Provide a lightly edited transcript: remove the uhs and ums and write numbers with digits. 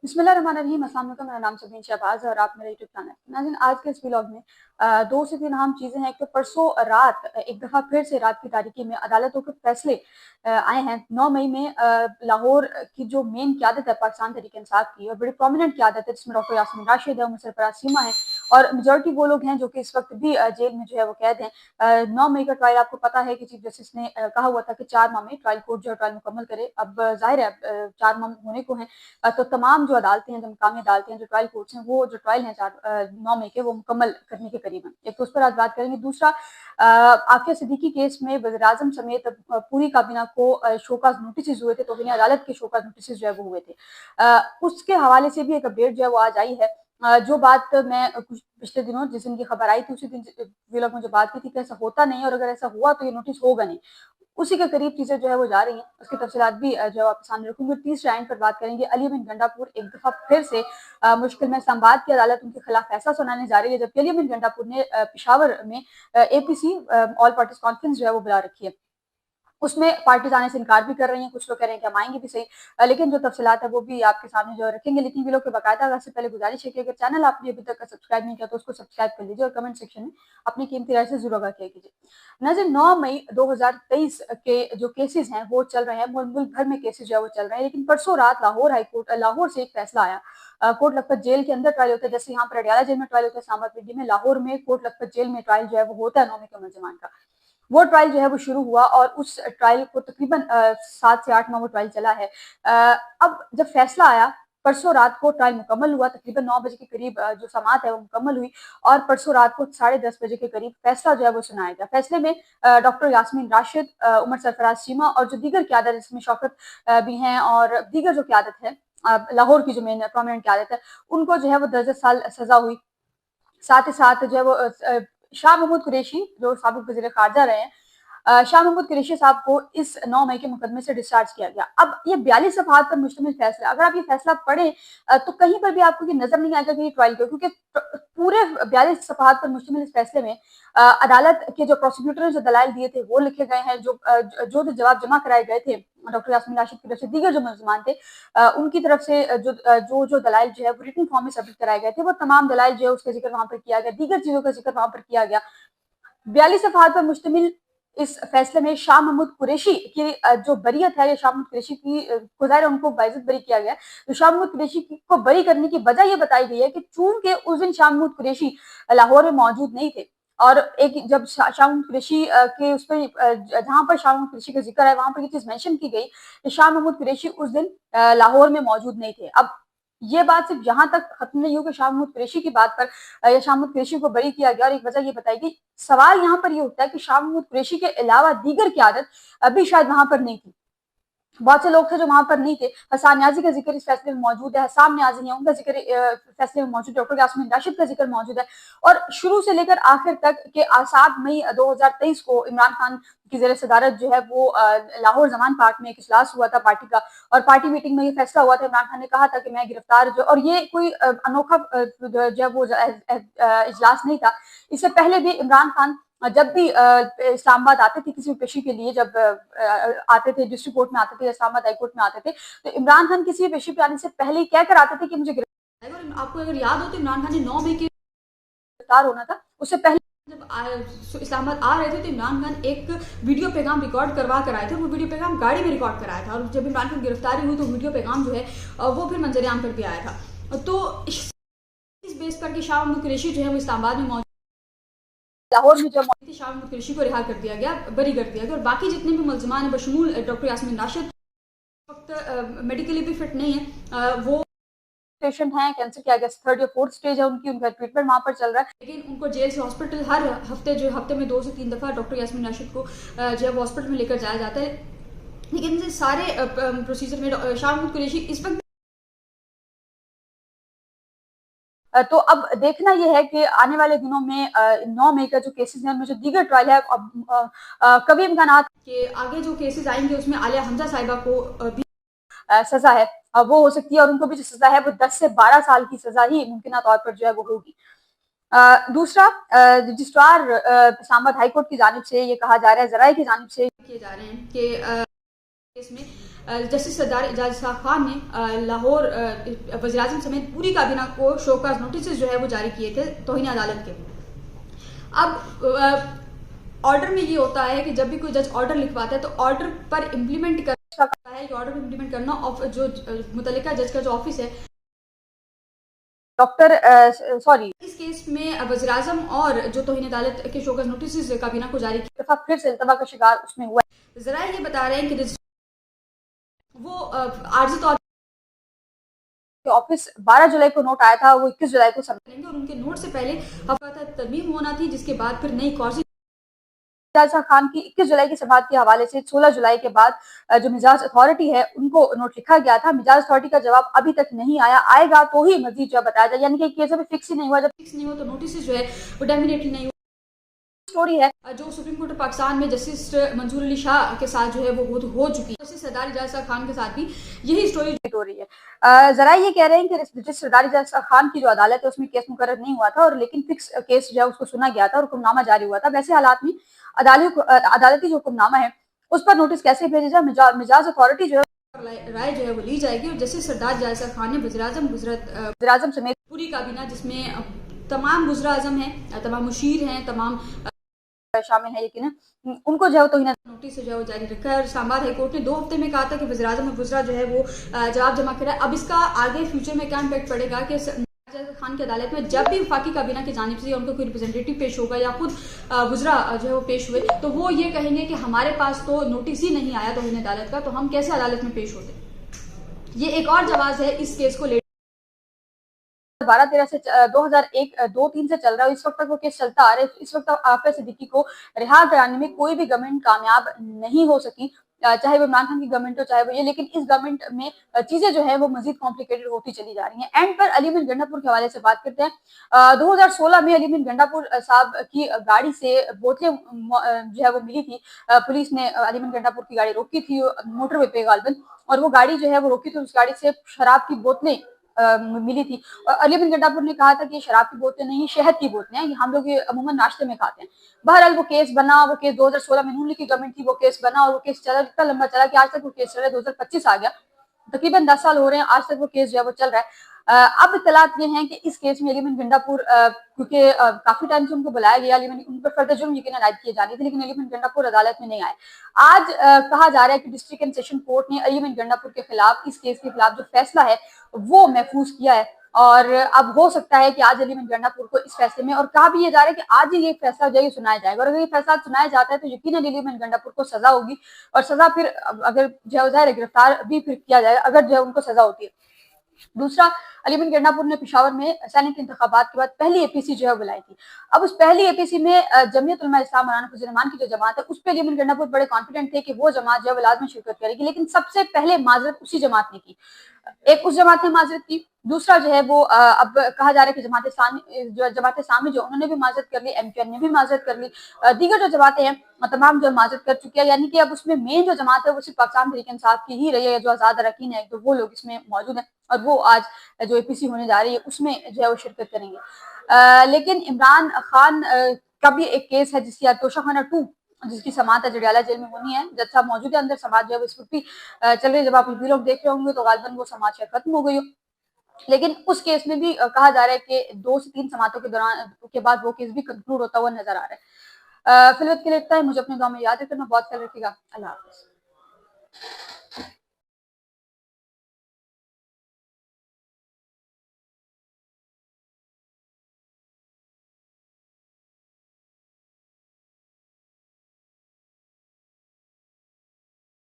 बिस्मिल्लाहिर्रहमानिर्रहीम। अस्सलाम वालेकुम। मेरा नाम सबीन शहबाज और आप मेरे यूट्यूब चैनल। नाज़रीन, आज के इस व्लॉग में 2 से 3 अहम चीज़ें हैं। एक तो परसों रात एक दफ़ा फिर से रात की तारीकी में अदालतों के फैसले आए हैं। 9 मई में लाहौर की जो मेन क़यादत है पाकिस्तान तहरीक-ए-इंसाफ की, और बड़ी प्रोमिनेंट क़यादत है, जिसमें डॉक्टर यास्मीन राशिद है, उमर सरफराज सीमा है और मेजॉरिटी वो लोग हैं जो कि इस वक्त भी जेल में जो है वो कैद हैं। 9 मई का ट्रायल आपको पता है कि चीफ जस्टिस ने कहा हुआ था कि 4 माह में ट्रायल कोर्ट जो है ट्रायल मुकम्मल करे। अब ज़ाहिर है 4 माह होने को हैं, तो तमाम जो अदालतें हैं, जो मुकामी अदालतें हैं, जो ट्रायल कोर्ट्स हैं, वो जो ट्रायल हैं 9 मई के, वो मुकम्मल करने के करीब हैं। एक तो उस पर आज बात करेंगे। दूसरा, आफिया सिद्दीकी केस में वज़ीर-ए-आज़म समेत पूरी काबीना को शोकॉज़ नोटिस हुए थे, तौहीन अदालत के शोकॉज़ नोटिस जो है वो हुए थे। उसके हवाले से भी एक अपडेट जो है वो आज आई है। जो बात मैं कुछ पिछले दिनों जिस दिन की खबर आई थी, उसी दिन व्लॉग में जो बात की थी कि ऐसा होता नहीं है, और अगर ऐसा हुआ तो ये नोटिस होगा नहीं, उसी के करीब चीज़ें जो है वो जा रही हैं। उसकी तफसीलात भी जो आपके सामने रखूँगी। तीसरे आइन पर बात करेंगे। अली बिन गंडापुर एक दफ़ा फिर से मुश्किल में इस्लामाबाद की अदालत उनके खिलाफ फैसला सुनाने जा रही है, जबकि अली बिन गंडापुर ने पेशावर में एपीसी ऑल पार्टीज कॉन्फ्रेंस जो है वो बुला रखी है। उसमें पार्टीज आने से इनकार भी कर रही हैं, कुछ लोग कह रहे हैं कि हम आएँगे भी सही। लेकिन जो तफसीलात है वो भी आपके सामने जो रखेंगे। लेकिन वीडियो के बाकायदा आगाज़ से पहले गुज़ारिश है कि अगर चैनल आपने अभी तक सब्सक्राइब नहीं किया तो उसको सब्सक्राइब कर लीजिए और कमेंट सेक्शन में अपनी कीमती राय से ज़रूर आगाह किया कीजिए। नाज़रीन, 9 मई 2023 के जो केसेज़ हैं वो चल रहे हैं, मुल्क भर में केसेज़ जो है वो चल रहे हैं। लेकिन परसों रात लाहौर हाई कोर्ट लाहौर से एक फैसला आया। कोर्ट लखपत जेल के अंदर ट्रायल होता है, जैसे यहाँ पर अडयाला जेल में ट्रायल होता है, इस्लामाबाद पीडी में, लाहौर में कोर्ट लखपत जेल में ट्रायल जो है वो होता है 9 मई के मुलज़मान का। वो ट्रायल जो है वो शुरू हुआ और उस ट्रायल को तकरीबन 7 से 8 माह वो ट्रायल चला है। अब जब फैसला आया, परसों रात को ट्रायल मुकम्मल हुआ, तकरीबन 9 बजे के करीब जो समाअत है वो मुकम्मल हुई, और परसों रात को 10:30 बजे के करीब फैसला जो है वो सुनाया गया। फैसले में डॉक्टर यास्मीन राशिद, उमर सरफराज सीमा और जो दीगर क़यादत, जिसमें शौकत भी हैं और दीगर जो क़यादत है, लाहौर की जो मेन प्रोमिनेंट क़यादत है, उनको जो है वो 10 साल सज़ा हुई। साथ ही साथ जो है वो शाह महमूद कुरैशी जो साबिक़ वज़ीर ख़ारजा रहे हैं, शाह महमूद कुरैशी साहब को इस 9 मई के मुकदमे से डिस्चार्ज किया गया। अब ये 42 सफ़हात पर मुश्तमिल फैसला, अगर आप ये फैसला पढ़ें तो कहीं पर भी आपको ये नज़र नहीं आएगा कि ये ट्रायल क्यों, क्योंकि पूरे 42 सफ़हात पर मुश्तमिल इस फैसले में अदालत के जो प्रोसिक्यूटर ने जो दलाइल दिए थे वो लिखे गए हैं, जो जवाब जमा कराए गए थे डॉक्टर यास्मीन राशिद की तरफ से, दीगर जो मुलज़मान थे उनकी तरफ से जो दलाइल जो है वो रिटन फॉर्म में सबमिट कराए गए थे, वो तमाम दलाइल जो है उसका ज़िक्र वहाँ पर किया गया, दीगर चीज़ों का ज़िक्र वहाँ पर किया गया। 42 सफ़हात पर मुश्तमिल इस फैसले में शाह महमूद कुरैशी की जो बरीयत है, या शाह महमूद कुरैशी की को ज़ाहिर है उनको बाइज़्ज़त बरी किया गया है। तो शाह महमूद कुरैशी को बरी करने की वजह ये बताई गई है कि चूंकि उस दिन शाह महमूद कुरैशी लाहौर में मौजूद नहीं थे, और एक जब शाह महमूद कुरैशी के उस पर जहाँ पर शाह महमूद कुरैशी का जिक्र है वहाँ पर ये चीज़ मेंशन की गई कि शाह महमूद कुरैशी उस दिन लाहौर में मौजूद नहीं थे। अब ये बात सिर्फ यहाँ तक खत्म नहीं हुई कि शाह महमूद कुरैशी की बात पर या शाह महमूद कुरैशी को बरी किया गया, और एक वजह ये बताई गई। सवाल यहाँ पर ये उठता है कि शाह महमूद कुरैशी के अलावा दीगर क़यादत अभी शायद वहाँ पर नहीं थी। बहुत से लोग थे जो वहाँ पर नहीं थे। हसन न्याज़ी का जिक्र इस फैसले में मौजूद है, हसन न्याज़ी है उनका जिक्र फैसले में मौजूद है, डॉक्टर यास्मीन राशिद का जिक्र मौजूद है, और शुरू से लेकर आखिर तक के 7 मई 2023 को इमरान खान की ज़ेर सदारत जो है वो लाहौर जमान पार्क में एक इजलास हुआ था पार्टी का, और पार्टी मीटिंग में ये फैसला हुआ था। इमरान खान ने कहा था कि मैं गिरफ्तार जो, और ये कोई अनोखा जो है वो इजलास नहीं था। इससे पहले भी इमरान खान जब भी इस्लामाबाद आते थे किसी भी पेशी के लिए, जब आते थे डिस्ट्रिक्ट कोर्ट में आते थे, इस्लामाबाद हाई कोर्ट में आते थे, तो इमरान खान किसी भी पेशी पे आने से पहले ही कहकर आते थे कि मुझे गिरफ्तार। और आपको अगर याद हो तो इमरान खान ने 9 मई के गिरफ्तार होना था, उससे पहले जब इस्लामाबाद आ रहे थे तो इमरान खान एक वीडियो पैगाम रिकॉर्ड करवा कर आए थे। वो वीडियो पैगाम गाड़ी में रिकॉर्ड कराया था, और जब इमरान खान गिरफ्तारी हुई तो वीडियो पैगाम जो है वो फिर मंजरेआम पर भी आया था। तो इस बेस पर कि शाह महमूद कुरैशी जो है वो इस्लामाबाद में मौजूद, लाहौर में जब मौजूद थी, शाह महमूद कुरैशी को रिहा कर दिया गया, बरी कर दिया गया, और बाकी जितने भी मुलज़मान हैं बशमूल डॉक्टर यास्मीन राशिद वक्त मेडिकली भी फिट नहीं है, वो पेशेंट हैं, कैंसर की आई गेस 3rd या 4th स्टेज है उनकी, उनका ट्रीटमेंट वहाँ पर चल रहा है। लेकिन उनको जेल से हॉस्पिटल हर हफ्ते में 2 से 3 दफ़ा डॉक्टर यास्मीन राशिद को जो है वो हॉस्पिटल में लेकर जाया जाता है। लेकिन इन सारे प्रोसीजर में शाह महमूद कुरैशी इस वक्त, तो अब देखना यह है कि आने वाले दिनों में 9 मई का जो केसेस हैं उनमें जो दीगर ट्रायल है, अब कभी इम्कानात के आगे जो केसेस आएंगे उसमें आलिया हमजा साहिबा को भी सजा है, वो हो सकती है, और उनको भी जो सजा है वो 10 से 12 साल की सजा ही मुमकिन तौर पर जो है वो होगी। दूसरा, रजिस्ट्रार इस्लामाबाद हाई कोर्ट की जानिब से ये कहा जा रहा है, जराए की जानिब से किए जा रहे हैं कि इसमें जस्टिस सरदार एजाज शाह खान ने लाहौर वज़ीर-ए-आज़म समेत पूरी काबीना को शोकॉज नोटिस जो है वो जारी किए थे तौहीन अदालत के। अब ऑर्डर में ये होता है कि जब भी कोई जज ऑर्डर लिखवाता है तो ऑर्डर पर इम्प्लीमेंट करता है, ऑर्डर इम्प्लीमेंट करना जो मुतल्लिका जज का जो ऑफिस है डॉक्टर सॉरी इस केस में वज़ीर-ए-आज़म और जो तौहीन अदालत के शोकॉज नोटिस काबीना को जारी किया, फिर से इल्तवा का शिकार उसमें हुआ है। जरा ये बता रहे हैं कि वो आर्जी तौर ऑफिस 12 जुलाई को नोट आया था, वो 21 जुलाई को सबमिट करेंगे और उनके नोट से पहले हफ्ता तरमीम होना थी, जिसके बाद फिर नई कौजी शाह खान की 21 जुलाई की समाअत के हवाले से 16 जुलाई के बाद जो मिजाज अथॉरिटी है उनको नोट लिखा गया था। मिजाज अथॉरिटी का जवाब अभी तक नहीं आया, आएगा तो ही मजीद जो बताया जाए, यानी कि केस अभी फिक्स ही नहीं हुआ। जब फिक्स नहीं हुआ तो नोटिस जो है वो डेफिनेटली नहीं स्टोरी है जो सुप्रीम कोर्ट ऑफ पाकिस्तान में जस्टिस मंजूर अली शाह के साथ जो है वो हो चुकी है। जस्टिस सरदार एजाज शाह खान के साथ भी यही स्टोरी हो रही है। जरा ये कह रहे हैं कि जस्टिस सरदार एजाज शाह खान की जो अदालत है उसमें केस मुकर्रर नहीं हुआ था और लेकिन फिक्स केस जो है उसको सुना गया था और हुक्मनामा जारी हुआ था। वैसे हालात में अदालती जो हुक्मनामा है उस पर नोटिस कैसे भेजा जाए, मिजाज अथॉरिटी जो है राय जो है वो ली जाएगी और जस्टिस सरदार एजाज शाह खान ने वज़ीर-ए-आज़म समेत पूरी काबीना जिसमें तमाम वज़ीर-ए-आज़म हैं, तमाम मुशीर हैं, तमाम शामिल है, लेकिन उनको जो है तो नोटिस जो है वो जारी रखा है। और इस्लामाबाद हाई कोर्ट ने 2 हफ्ते में कहा था कि वज़ीर-ए-आज़म और वज़रा जो है वो जवाब जमा करें। अब इसका आगे फ्यूचर में क्या इम्पैक्ट पड़ेगा कि खान की अदालत में जब भी वफाकी काबीना की जानिब से उनको कोई रिप्रेजेंटेटिव पेश होगा या खुद वज़रा जो है वो पेश हुए तो वो ये कहेंगे कि हमारे पास तो नोटिस ही नहीं आया तौहीन अदालत का, तो हम कैसे अदालत में पेश होते। ये एक और जवाब है इस केस को 12-13 से 2001-2-3 से चल रहा है, इस वक्त तक वो केस चलता आ रहा है। इस वक्त आफिया सिद्दीकी को रिहा कराने में कोई भी गवर्नमेंट कामयाब नहीं हो सकी, चाहे वो इमरान खान की गवर्नमेंट हो चाहे वो ये, लेकिन इस गवर्नमेंट में चीजें जो है वो मजीद कॉम्प्लिकेटेड होती चली जा रही हैं। एंड पर अली मीर गंडापुर के हवाले से बात करते हैं। 2016 में अली मीर गंडापुर साहब की गाड़ी से बोतलें जो है वो मिली थी। पुलिस ने अली मीर गंडापुर की गाड़ी रोकी थी मोटरवे पे गालबन, और वो गाड़ी जो है वो रोकी थी, उस गाड़ी से शराब की बोतलें मिली थी। और अली बिन गंडापुर ने कहा था कि शराब की बोतलें नहीं, शहद की बोतलें हैं, हम लोग ये अमूमन नाश्ते में खाते हैं। बहरहाल वो केस बना, वो केस 2016 में नून लीग की गवर्नमेंट थी, वो केस बना और वो केस चला, इतना लंबा चला कि आज तक वो केस चल रहा है। 2025 आ गया, तकरीबन 10 साल हो रहे हैं, आज तक वो केस जो है वो चल रहा है। अब इत्तलात ये हैं कि इस केस में अली बिन गंडापुर क्योंकि काफी टाइम से उनको बुलाया गया, उन पर फर्द जुर्म यकीन आयद किए जाने थे, लेकिन अली बिन गंडापुर अदालत में नहीं आए। आज कहा जा रहा है कि डिस्ट्रिक्ट एंड सेशन कोर्ट ने अली बिन गंडापुर के खिलाफ, इस केस के खिलाफ जो फैसला है वो महफूज किया है और अब हो सकता है कि आज अली बिन गंडापुर को इस फैसले में, और कहा भी ये जा रहा है कि आज ही ये फैसला जो है सुनाया जाएगा, और अगर ये फैसला सुनाया जाता है तो यकीनन अली बिन गंडापुर को सजा होगी और सजा फिर अगर जो है गिरफ्तार भी फिर किया जाएगा अगर जो है उनको सजा होती है। दूसरा, अली बिन गंडापुर ने पेशावर में सैनिक इंतखाबात के बाद पहली एपीसी जो है बुलाई थी। अब उस पहली एपीसी में जमीयत उलमा इस्लाम मौलाना फजल रहमान की जो जमात है उस पर अली बिन गंडापुर बड़े कॉन्फिडेंट थे कि वो जमात जो है लाजमी शिरकत करेगी, लेकिन सबसे पहले माजरत उसी जमात ने की। एक उस जमात ने माजरत की, दूसरा जो है वो अब कहा जा रहा है कि जमात इस्लामी जो उन्होंने भी माजरत कर ली, एमकेएन ने भी माजरत कर ली, दीगर जो जमातें हैं तमाम जो माजरत कर चुकी है, यानी कि अब उसमें मेन जो जमात है वो सिर्फ पाकिस्तान तहरीक इंसाफ की ही रही है, जो आजाद अरकान है तो वो लोग इसमें मौजूद हैं और वो आज जो एपीसी होने जा रही है उसमें जो है वो शिरकत करेंगे। लेकिन इमरान खान का भी एक केस है जिसकी तोशा खाना 2 जिसकी समात है जडियाला जेल में होनी है। जज साहब मौजूद है अंदर, समाज जो है वो इस वक्त भी चल रही है। जब आप लोग देख रहे होंगे तो गालिबन वो समाज शायद खत्म हो गई हो, लेकिन उस केस में भी कहा जा रहा है कि 2 से 3 समातों के दौरान के बाद वो केस भी कंक्लूड होता हुआ नजर आ रहा है। फिलहाल के लिए इतना ही। मुझे अपने गाँव में याद रखना, बहुत ख्याल रखिएगा। अल्लाह हाफिज।